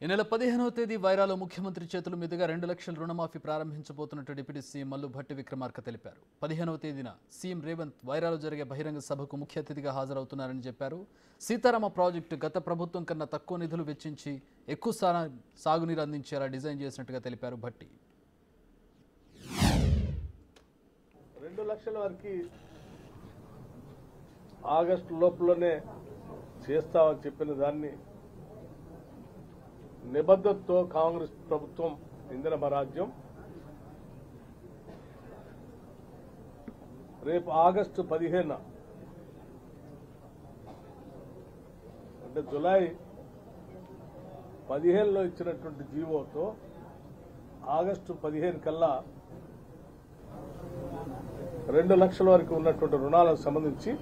ఈ నెల 15వ తేదీ వైరాలో ముఖ్యమంత్రి చేతుల మీదుగా 2 లక్షల రుణమాఫీ ప్రారంభించబోతున్నట్టు డిప్యూటీ సీఎం మల్లు భట్టి విక్రమార్క తెలిపారు. 15వ తేదీన సీఎం రేవంత్ వైరాలో జరిగే బహిరంగ సభకు ముఖ్య అతిథిగా హాజరవుతున్నారని చెప్పారు. సీతారామ ప్రాజెక్టు గత ప్రభుత్వం కన్నా తక్కువ నిధులు వెచ్చించి ఎక్కువ సాగునీరు అందించేలా డిజైన్ చేసినట్టుగా తెలిపారు భట్టి. 2 లక్షల వరకు ఆగస్టు లోపలనే చేస్తామని చెప్పిన దాన్ని నిబద్ధతతో కాంగ్రెస్ ప్రభుత్వం ఇంధన రాజ్యం రేపు ఆగస్టు 15 అంటే జూలై 15లో ఇచ్చినటువంటి జీవోతో ఆగస్టు 15 కల్లా 2 లక్షల వరకు ఉన్నటువంటి రుణాలకు సంబంధించి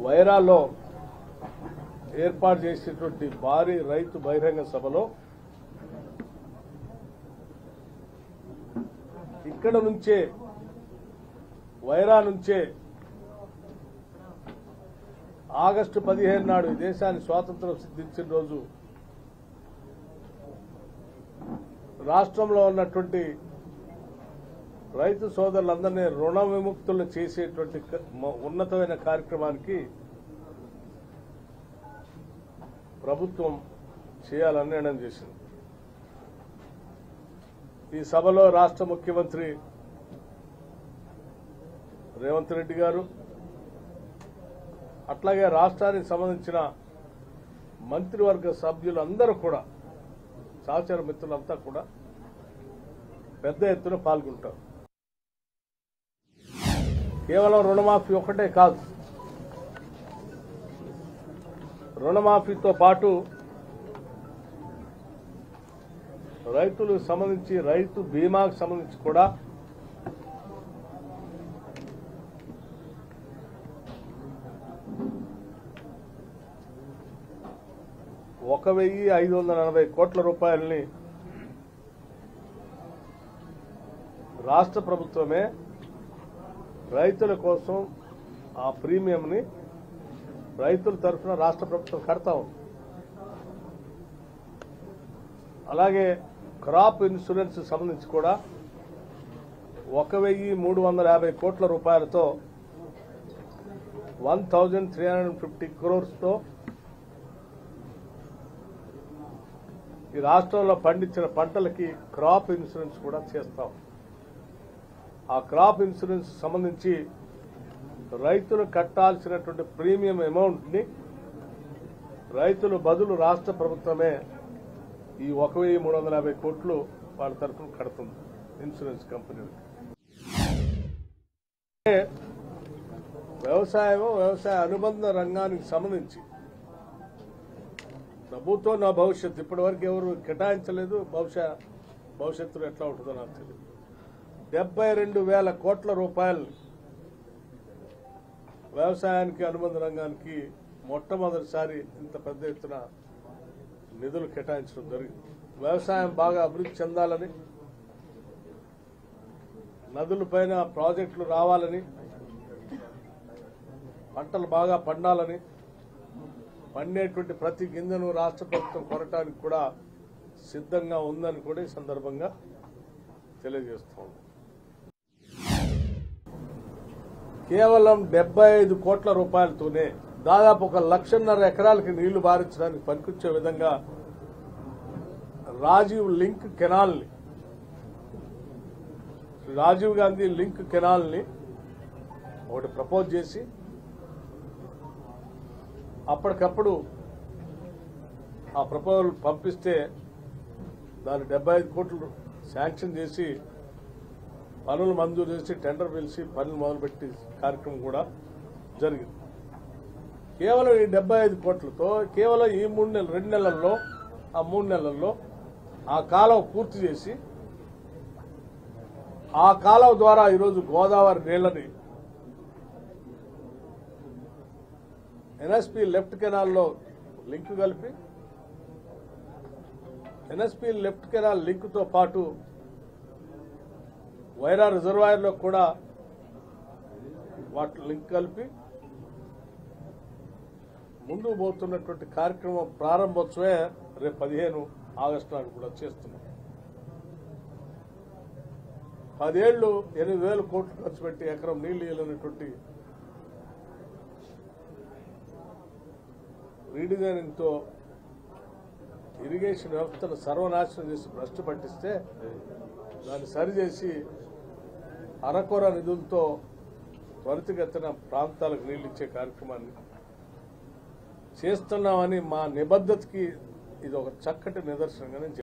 వైరాలో ఏర్పాటు చేసేటువంటి భారీ రైతు బహిరంగ సభలో ఇక్కడ నుంచే వైరా నుంచే ఆగస్టు 15 నాడు ఈ దేశాన్ని స్వాతంత్రం సిద్ధించిన రోజు రాష్ట్రంలో ఉన్నటువంటి రైతు సోదరులందరినీ రుణ విముక్తులు చేసేటువంటి ఉన్నతమైన కార్యక్రమానికి ప్రభుత్వం చేయాలని నిర్ణయం చేసింది. ఈ సభలో రాష్ట్ర ముఖ్యమంత్రి రేవంత్ రెడ్డి గారు అట్లాగే రాష్ట్రానికి సంబంధించిన మంత్రివర్గ సభ్యులందరూ కూడా సహచర మిత్రులంతా కూడా పెద్ద ఎత్తున పాల్గొంటారు. కేవలం రుణమాఫీ ఒకటే కాదు, రుణమాఫీతో పాటు రైతులకు సంబంధించి రైతు బీమాకు సంబంధించి కూడా ₹1,540 కోట్ల రాష్ట్ర ప్రభుత్వమే రైతుల కోసం ఆ ప్రీమియంని రైతుల తరఫున రాష్ట్ర ప్రభుత్వం కడతా ఉంది. అలాగే క్రాప్ ఇన్సూరెన్స్ సంబంధించి కూడా ₹1,350 కోట్లతో 1,350 crores ఈ రాష్ట్రంలో పండించిన పంటలకి క్రాప్ ఇన్సూరెన్స్ కూడా చేస్తాం. ఆ క్రాప్ ఇన్సూరెన్స్ సంబంధించి రైతులు కట్టాల్సినటువంటి ప్రీమియం అమౌంట్ ని రైతులు బదులు రాష్ట్ర ప్రభుత్వమే ఈ 1,350 కోట్లు వాళ్ళ తరఫున కడుతుంది ఇన్సూరెన్స్ కంపెనీలు. వ్యవసాయ అనుబంధ రంగానికి సంబంధించి ప్రభుత్వం నా భవిష్యత్తు ఇప్పటి వరకు ఎవరు కేటాయించలేదు. భవిష్యత్తులో ఎట్లా ఉంటుందో నాకు తెలియదు. 72,000 కోట్ల రూపాయలు వ్యవసాయానికి అనుబంధ రంగానికి మొట్టమొదటిసారి ఇంత పెద్ద ఎత్తున నిధులు కేటాయించడం జరిగింది. వ్యవసాయం బాగా అభివృద్ధి చెందాలని, నదులపైన ప్రాజెక్టులు రావాలని, పంటలు బాగా పండాలని, పండేటువంటి ప్రతి గింజను రాష్ట్ర ప్రభుత్వం కొనటానికి కూడా సిద్ధంగా ఉందని కూడా ఈ సందర్భంగా తెలియజేస్తోంది. కేవలం 75 కోట్ల రూపాయలతోనే దాదాపు 1,50,000 ఎకరాలకి నీళ్లు బారించడానికి పనికొచ్చే విధంగా రాజీవ్ గాంధీ లింక్ కెనాల్ని ఒకటి ప్రపోజ్ చేసి అప్పటికప్పుడు ఆ ప్రపోజల్ పంపిస్తే దాన్ని 75 కోట్లు శాంక్షన్ చేసి పనులు మంజూరు చేసి టెండర్ పిలిచి పనులు మొదలుపెట్టి కార్యక్రమం కూడా జరిగింది. కేవలం ఈ 75 కోట్లతో కేవలం ఈ 2 నెలల్లో ఆ 3 నెలల్లో ఆ కాలువ పూర్తి చేసి ఆ కాలువ ద్వారా ఈరోజు గోదావరి నీళ్లని ఎన్ఎస్పీ లెఫ్ట్ కెనాల్లో లింక్ కలిపి ఎన్ఎస్పీ లెఫ్ట్ కెనాల్ లింక్తో పాటు వైరా రిజర్వాయర్లో కూడా వాటి లింక్ కలిపి ముందుకు పోతున్నటువంటి కార్యక్రమం ప్రారంభోత్సవే రేపు 15 ఆగస్టు నాడు కూడా చేస్తున్నాం. 10 ఏళ్లు 8,000 కోట్లు ఖర్చు పెట్టి ఎకరం నీళ్లు ఇవ్వలేనటువంటి రీడిజైనింగ్ తో ఇరిగేషన్ వ్యవస్థను సర్వనాశనం చేసి భ్రష్టు పట్టిస్తే దాన్ని సరిచేసి అరకొర నిధులతో త్వరితగతిన ప్రాంతాలకు నీళ్లు ఇచ్చే కార్యక్రమాన్ని చేస్తున్నామని మా నిబద్ధతకి ఇది ఒక చక్కటి నిదర్శనంగా నేను